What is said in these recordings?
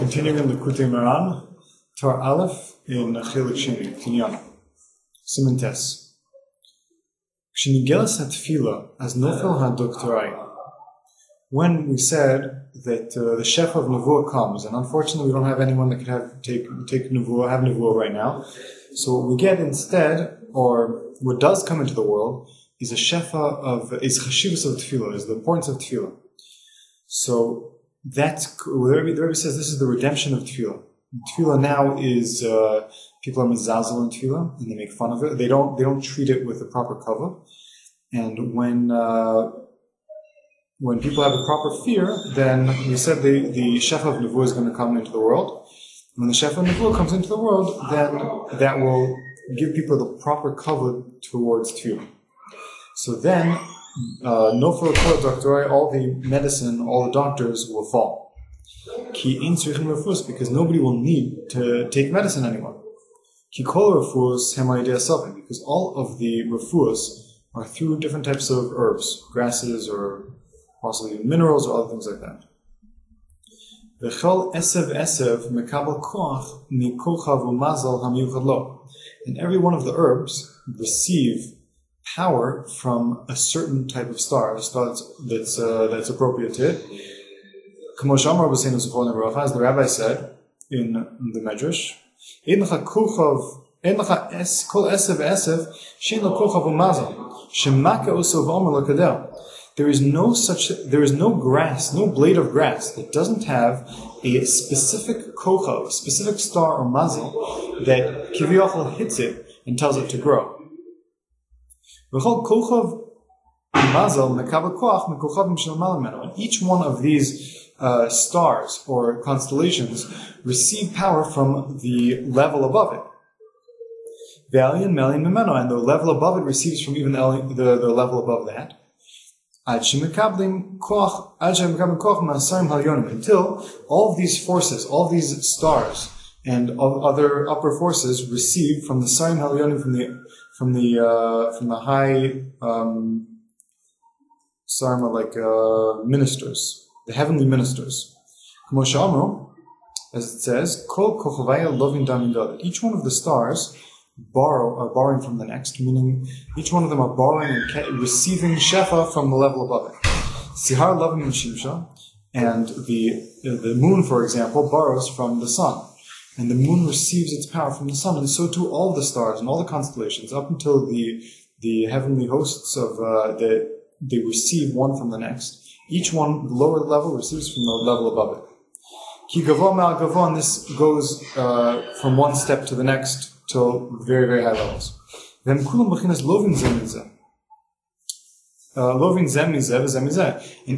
continuing in Likutay Moharan, Tar Aleph in Chelik Sheni, Kinyan, Siman Tes. Kshenigelas HaTefila as Nofel HaDoktorai. When we said that the Shefa of Nevuah comes, and unfortunately we don't have anyone that could take Nevuah, have Nevuah right now. So what we get instead, or what does come into the world, is a Shefa is Chashivus of Tefillah, is the importance of Tefillah. So that's, the Rebbe says this is the redemption of Tefillah. Tefillah now is, people are mizazel in Tefillah, and they make fun of it. They don't treat it with the proper cover. And when people have a proper fear, then we said the Shefa of Nevuah is going to come into the world. When the Shefa of Nevuah comes into the world, then that will give people the proper cover towards Tefillah. So then, no for doctor, all the medicine, all the doctors will fall. Because nobody will need to take medicine anymore. Because all of the refuahs are through different types of herbs, grasses, or possibly minerals, or other things like that. And every one of the herbs receive power from a certain type of star, a star that's appropriate to it. As the rabbi said in the Medrash, there is no grass, no blade of grass that doesn't have a specific kochav, a specific star or mazel that kiviyachol hits it and tells it to grow. And each one of these stars or constellations receive power from the level above it. And the level above it receives from even the level above that. Until all of these forces, all of these stars and other upper forces receive from the Sarim Halyonim, from the high Sarma, like ministers, the heavenly ministers. As it says, each one of the stars are borrowing from the next, meaning each one of them are borrowing and receiving shefa from the level above it. Sihar Lavim and Shimsha, and the moon, for example, borrows from the sun, and the moon receives its power from the sun, and so too all the stars and all the constellations, up until the heavenly hosts of they receive one from the next. Each one, the lower level, receives from the level above it. Ki gavo mal gavo, and this goes from one step to the next till very, very high levels. And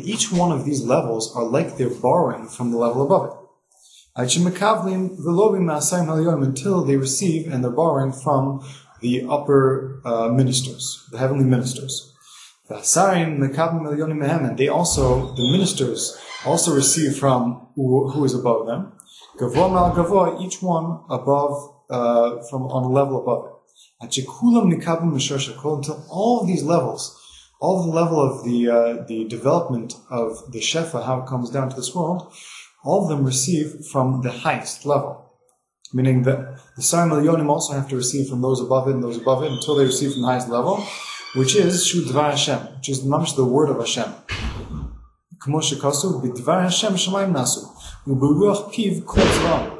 each one of these levels are like they're borrowing from the level above it. Until they receive and they're borrowing from the upper ministers, the heavenly ministers. And they also, the ministers, also receive from who is above them. Each one above, from on a level above it. Until all of these levels, all the level of the development of the Shefa, how it comes down to this world, all of them receive from the highest level. Meaning that the Sarim Elyonim also have to receive from those above it and those above it until they receive from the highest level, which is Shu Dvar Hashem, which is mamish the word of Hashem. K'mo shekasu b'Dvar Hashem shamayim nasu u'beruach piv kol tzvam.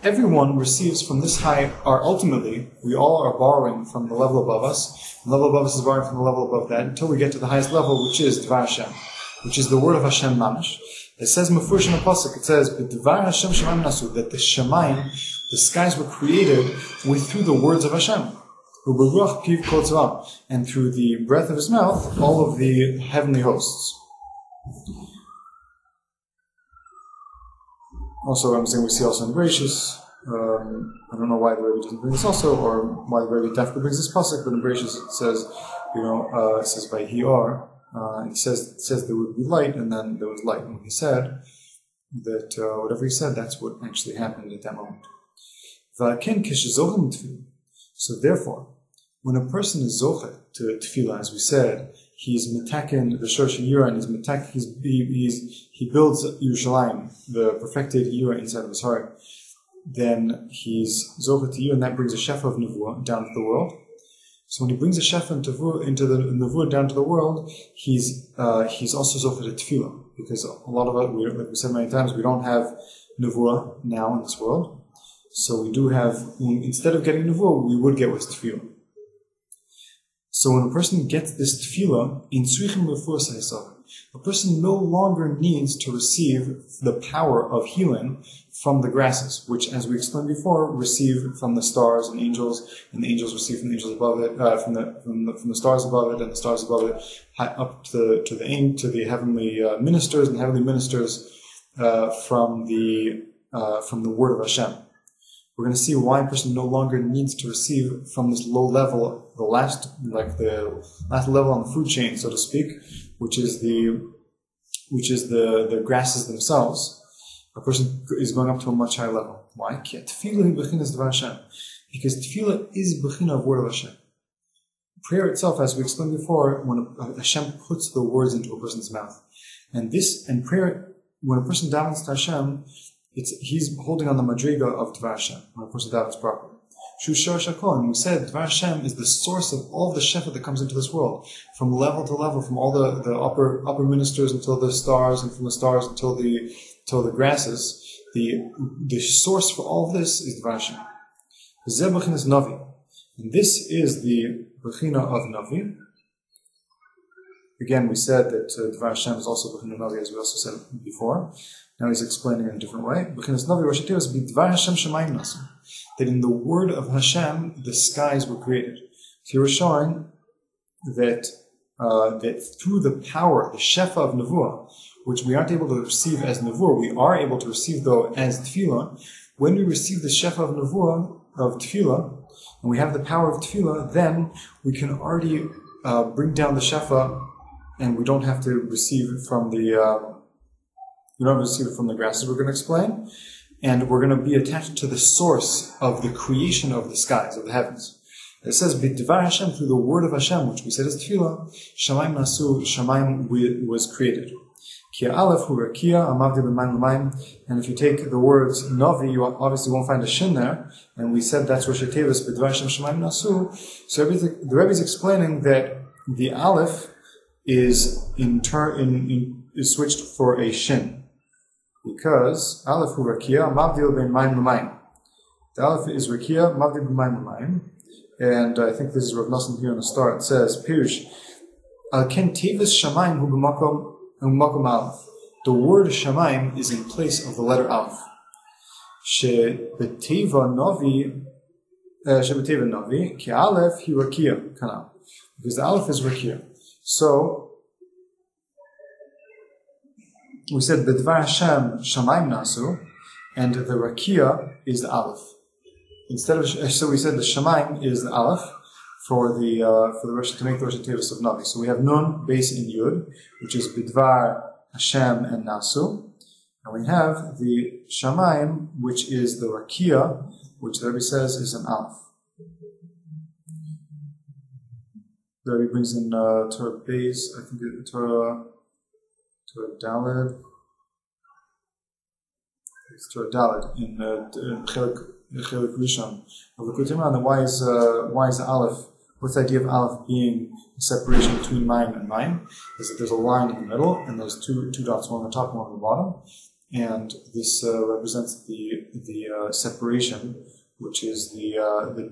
Everyone receives from this high, ultimately, we all are borrowing from the level above us. The level above us is borrowing from the level above that, until we get to the highest level, which is Dvar Hashem, which is the word of Hashem mamish. It says Mefurish in the Pasuk, it says, B'Dvar Hashem shamayim nasu, that the shamayim, the skies were created through the words of Hashem. U'beruach piv kol tzvam, and through the breath of his mouth, all of the heavenly hosts. Also, I'm saying we see also in Bereshis. I don't know why the Rebbe doesn't bring this also, or why the Rebbe definitely brings this pasuk. But in Bereshis it says, it says by Hior. It says there would be light, and then there was light. And he said that whatever he said, that's what actually happened at that moment. So therefore, when a person is zochet to tefillah, as we said, he's metakin the Shor Sheyira, and he builds Yerushalayim, the perfected Yira inside of his heart, then he's Zocha to you, and that brings a Shefa of Nevuah down to the world. So when he brings a Shefa into the Nevuah down to the world, he's also Zocha to Tefillah, because a lot of it, like we said many times, we don't have Nevuah now in this world. So we do have, instead of getting Nevuah, we would get with Tefillah. So when a person gets this Tefillah, in Tzrichim Refuah Seisav, a person no longer needs to receive the power of healing from the grasses, which, as we explained before, receive from the stars and the angels receive from the angels above it, from the stars above it, and the stars above it, up to the heavenly ministers, and heavenly ministers from the word of Hashem. We're going to see why a person no longer needs to receive from this low level, the last level on the food chain, so to speak, which is the grasses themselves. A person is going up to a much higher level. Why? Because tefillah is bechina of word of Hashem. Prayer itself, as we explained before, when Hashem puts the words into a person's mouth, and prayer, when a person davens to Hashem, he's holding on the madriga of Dvar Hashem when a person davens properly. Shu Shor Shakol, and we said Dvar Hashem is the source of all the shefa that comes into this world, from level to level, from all the upper ministers until the stars, and from the stars until the grasses. The source for all of this is Dvar Hashem. Zeh bechinas Navi, and this is the bechina of Navi. Again, we said that Dvar Hashem is also bechina Navi, as we also said before. Now he's explaining it in a different way. Bechinas Navi Rosh Hashanah is Dvar Hashem Shemayim Nasu, that in the word of Hashem the skies were created. So he was showing that through the power, the shefa of Nevuah, which we aren't able to receive as Nevuah, we are able to receive though as Tefillah. When we receive the shefa of Nevuah, of Tefillah, and we have the power of Tefillah, then we can already bring down the shefa, and we don't have to receive it from the grasses, we're going to explain. And we're going to be attached to the source of the creation of the skies, of the heavens. It says, B'dvar Hashem, through the word of Hashem, which we said is Tefillah, Shamayim Nasu, Shamayim was created. Kia Aleph, Hu Rakia, Amavdi B'mayim L'mayim. And if you take the words Navi, you obviously won't find a shin there. And we said that's Rosh Hashanah, B'dvar Hashem, Shamayim Nasu. So the Rebbe is explaining that the Aleph is is switched for a shin. Because Aleph Hu Rakia, Mavdil Ben Mayim L'mayim. The Aleph is Rakia, Mavdil Ben Mayim L'mayim. And I think this is Rav Nosson here on the start. It says, Pirush, Al Ken Tevis Shamayim Hu B'makom Aleph. The word Shamayim is in place of the letter Aleph. She B'teva Navi, Ki Aleph Hi Rakia, Kana. Because the Aleph is Rakia. So, we said B'dvar Hashem Shamayim Nasu, and the Rakia is the Aleph. So we said the Shamayim is the Aleph for the Rosh, to make the Rosh Hashanah of Navi. So we have Nun, base in Yud, which is B'dvar Hashem and Nasu, and we have the Shamayim, which is the Rakia, which the Rebbe says is an Aleph. The Rebbe brings in Torah base, I think Torah Daled. It's Torah Daled in Chelik Rishon of Likutay Moharan. And why is the Aleph? What's the idea of Aleph being a separation between Mayim and Mayim? Is that there's a line in the middle, and there's two dots, one on the top and one on the bottom, and this represents the separation, which is the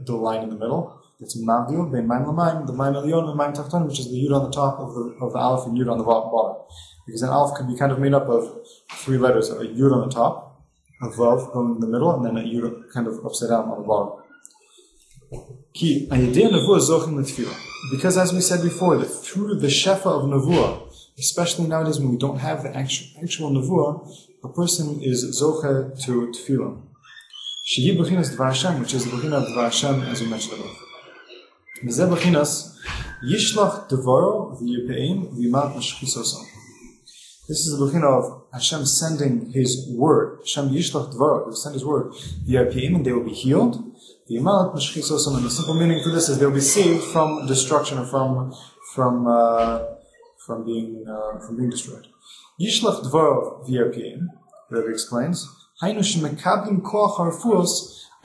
line in the middle. It's Mavdil Ben Mayim L'mayim, the Mayim Elyon and Mayim Tachton, which is the Yud on the top of the Aleph and Yud on the bottom. Because an Aleph can be kind of made up of three letters: a Yud on the top, a Vav going in the middle, and then a Yud kind of upside down on the bottom. Because as we said before, that through the shefa of Nevuah, especially nowadays when we don't have the actual Nevuah, a person is zoche to Tefillah. Shehi bechinas Dvar Hashem, which is the bechina of Dvar Hashem, as we mentioned above. Mizeh bechinas yishlach devaro v'yipeim v'yimat mashchisosom. This is the bechina of Hashem sending His word. Hashem yishlach devaro, He will send His word. V'yipeim, and they will be healed. V'yimat mashchisosom, and the simple meaning for this is they will be saved from destruction or from from being destroyed. Yishlach dvarov v'yarpiyim, the Rebbe explains, Hainu shemekablim koach harfuos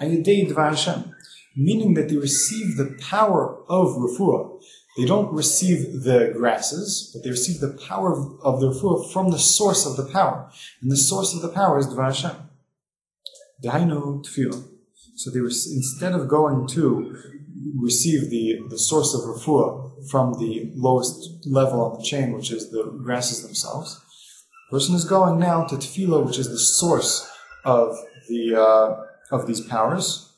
ayidei dvar Hashem, meaning that they receive the power of refuah. They don't receive the grasses, but they receive the power of the refuah from the source of the power. And the source of the power is Dvar Hashem. Dehainu tefillah. So they instead of going to receive the source of refuah from the lowest level on the chain, which is the grasses themselves, the person is going now to tefillah, which is the source of these powers,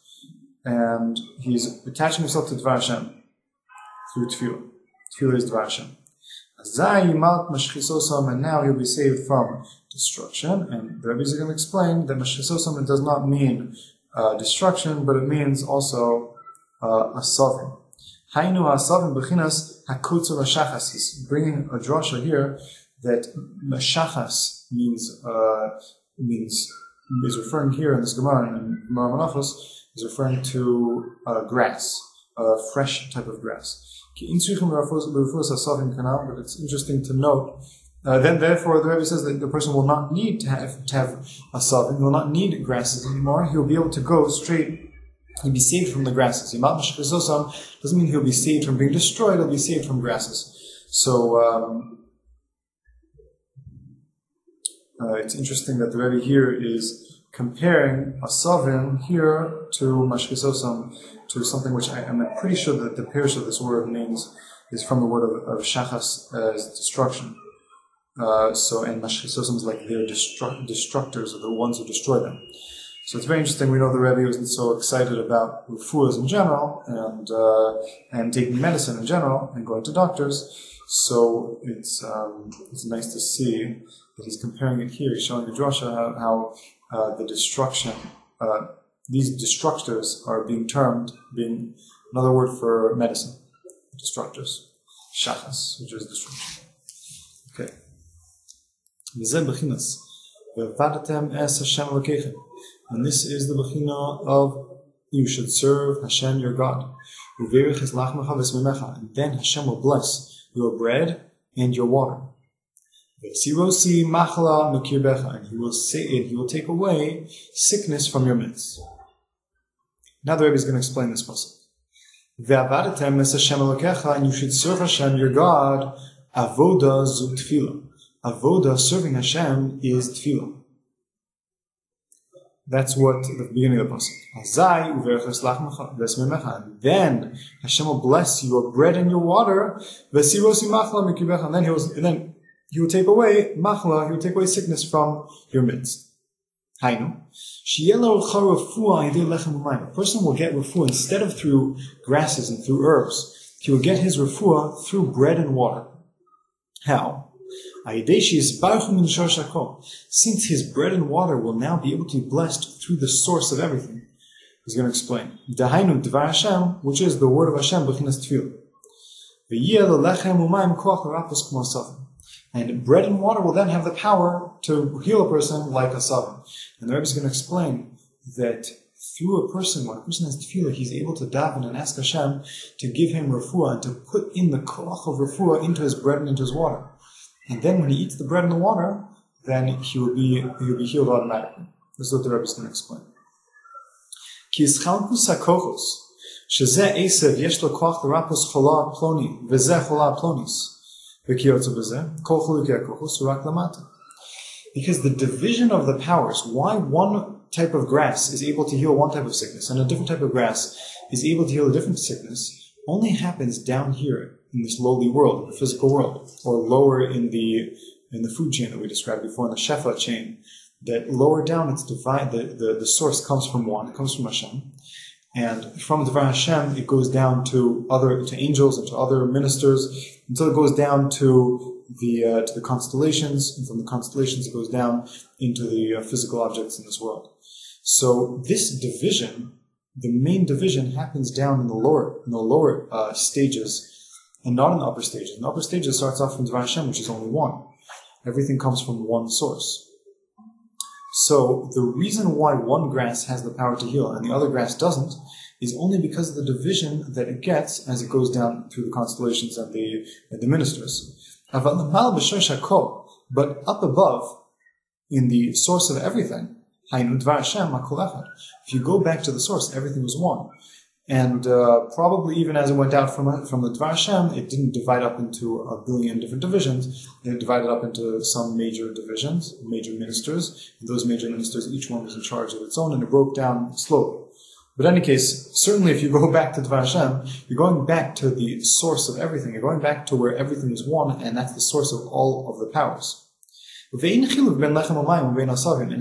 and he's attaching himself to Dvar Hashem through tefillah. Tefillah is Dvar Hashem. And now he'll be saved from destruction. And the rabbis are going to explain that mashchisosam does not mean destruction, but it means also asavim. Hainu asavim bechinas hakutzer mashachas. He's bringing a drasha here that mashachas means is referring here in this Gemara in Gemara Menachos is referring to grass, a fresh type of grass. But it's interesting to note. Then, therefore, the Rebbe says that the person will not need to have a savim. He will not need grasses anymore. He will be able to go straight. He'll be saved from the grasses. Doesn't mean he'll be saved from being destroyed. He'll be saved from grasses. So it's interesting that the Rebbe here is comparing a savim here to mashkisosam, to something which I'm pretty sure that the parish of this word means is from the word of shachas as destruction. And mashchisosam is like their destructors, or the ones who destroy them. So it's very interesting. We know the Rebbe wasn't so excited about refuahs in general and taking medicine in general and going to doctors. So it's nice to see that he's comparing it here. He's showing the drasha how the destruction, these destructors are being another word for medicine. Destructors. Shachas, which is destruction. Okay. And this is the bechina of you should serve Hashem your God. And then Hashem will bless your bread and your water. And he will take away sickness from your midst. Now the Rebbe is going to explain this pasuk. And you should serve Hashem your God. Avoda zu tefillah. Avoda, serving Hashem, is tefillah. That's what the beginning of the pasuk. And then Hashem will bless your bread and your water. And then he will take away machla, he will take away sickness from your midst. Hainu. A person will get refuah instead of through grasses and through herbs. He will get his refuah through bread and water. How? Since his bread and water will now be able to be blessed through the source of everything. He's going to explain. Dahainu dvar Hashem, which is the word of Hashem, b'chinas tefillah. And bread and water will then have the power to heal a person like a savim. And the Rebbe is going to explain that through a person, when a person has tefillah, he's able to daven and ask Hashem to give him refuah and to put in the koach of refuah into his bread and into his water. And then when he eats the bread and the water, then he will be healed automatically. This is what the Rebbe is going to explain. Ki ischalkus hakochos, shezeh esev yesh lo koach l'rapos chola ploni, v'zeh chola plonis, v'kiyotze b'zeh, kol chuluki hakochos urak lamata. Because the division of the powers, why one type of grass is able to heal one type of sickness, and a different type of grass is able to heal a different sickness, only happens down here in this lowly world, in the physical world, or lower in the food chain that we described before, in the shefa chain. That lower down, it's divine. The source comes from one; it comes from Hashem, and from Dvar Hashem, it goes down to angels and to other ministers until it goes down to the constellations, and from the constellations, it goes down into the physical objects in this world. So this division, the main division, happens down in the lower stages. And not in the upper stages. In the upper stages, it starts off from Dvar Hashem, which is only one. Everything comes from one source. So the reason why one grass has the power to heal and the other grass doesn't is only because of the division that it gets as it goes down through the constellations and the ministers. But up above, in the source of everything, if you go back to the source, everything was one. And probably even as it went out from the Dvar Hashem, it didn't divide up into a billion different divisions. It divided up into some major divisions, major ministers. And those major ministers, each one was in charge of its own, and it broke down slowly. But in any case, certainly if you go back to Dvar Hashem, you're going back to the source of everything. You're going back to where everything is one, and that's the source of all of the powers. And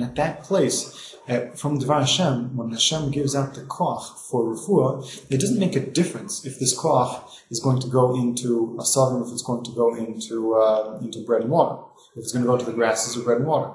at that place, from Dvar Hashem, when Hashem gives out the koach for refuah, it doesn't make a difference if this koach is going to go into a savim, if it's going to go into bread and water, if it's going to go to the grasses or bread and water.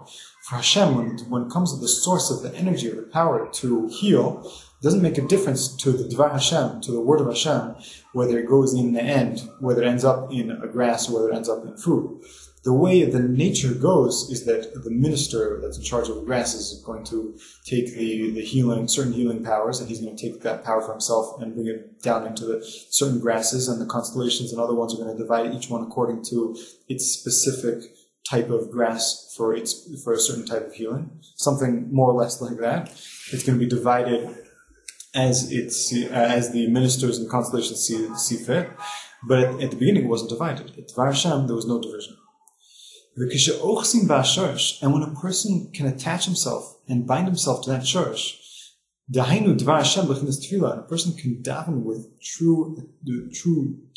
For Hashem, when it comes to the source of the energy or the power to heal, it doesn't make a difference to the Dvar Hashem, to the word of Hashem, whether it goes in the end, whether it ends up in a grass or whether it ends up in fruit. The way the nature goes is that the minister that's in charge of the grasses is going to take the healing, certain healing powers, and he's going to take that power for himself and bring it down into the certain grasses, and the constellations and other ones are going to divide each one according to its specific type of grass for a certain type of healing. Something more or less like that. It's going to be divided as the ministers and constellations see fit. But at the beginning it wasn't divided. At Dvar Hashem there was no division. And when a person can attach himself and bind himself to that shorish, and a person can daven with true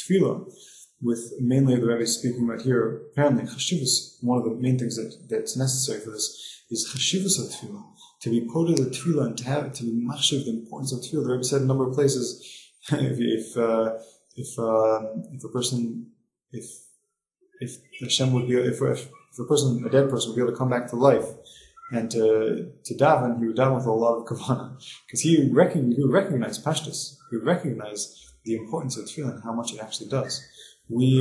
tefillah, with mainly the Rebbe is speaking about here, apparently chashivus, one of the main things that's necessary for this is chashivus of tefillah, to be quoted the tefillah and to be machshav the importance of tefillah. The Rebbe said in a number of places, if a dead person would be able to come back to life and to daven, he would daven with a lot of kavanah, because he would recognize pashtus, he would recognize the importance of tefillah and how much it actually does. It's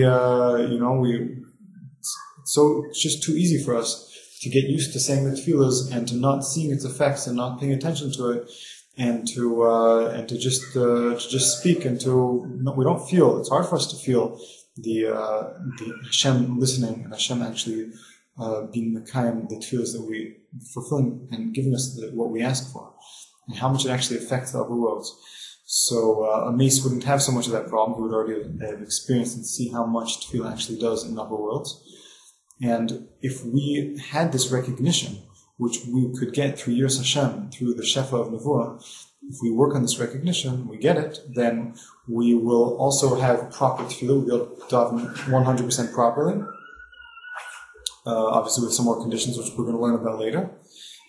just too easy for us to get used to saying the tefillahs and to not seeing its effects and not paying attention to it, and to just speak, and we don't feel. It's hard for us to feel the Hashem listening and Hashem actually being mekayim the tefillahs that we fulfilling and giving us what we ask for, and how much it actually affects the upper worlds. So a mace wouldn't have so much of that problem. He would already have experienced and see how much tefillah actually does in the upper worlds. And if we had this recognition, which we could get through Yiras Hashem, through the Shefa of Nevuah, if we work on this recognition, we get it, then we will also have proper tefillah, we'll be able to daven 100% properly, obviously with some more conditions, which we're going to learn about later.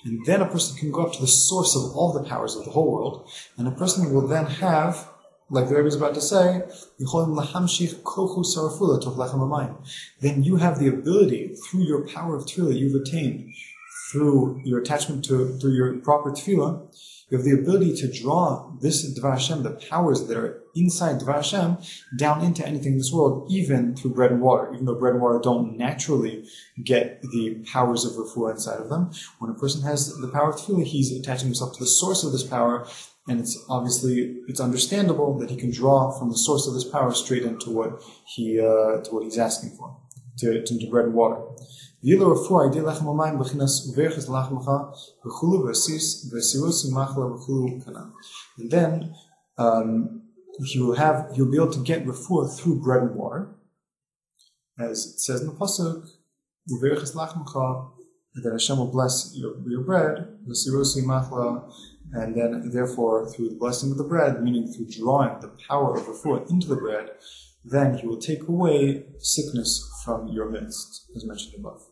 And then a person can go up to the source of all the powers of the whole world, and a person will then have, like the Rebbe is about to say, then you have the ability, through your power of tefillah you've attained, through your attachment through your proper tefillah, you have the ability to draw this Dvar Hashem, the powers that are inside Dvar Hashem, down into anything in this world, even through bread and water. Even though bread and water don't naturally get the powers of refuah inside of them, when a person has the power of tefillah, he's attaching himself to the source of this power, and it's understandable that he can draw from the source of this power straight into what he's asking for, to bread and water. And then he'll be able to get refuah through bread and water, as it says in the pasuk, and then Hashem will bless your bread, and then therefore through the blessing of the bread, meaning through drawing the power of refuah into the bread, then he will take away sickness from your midst, as mentioned above.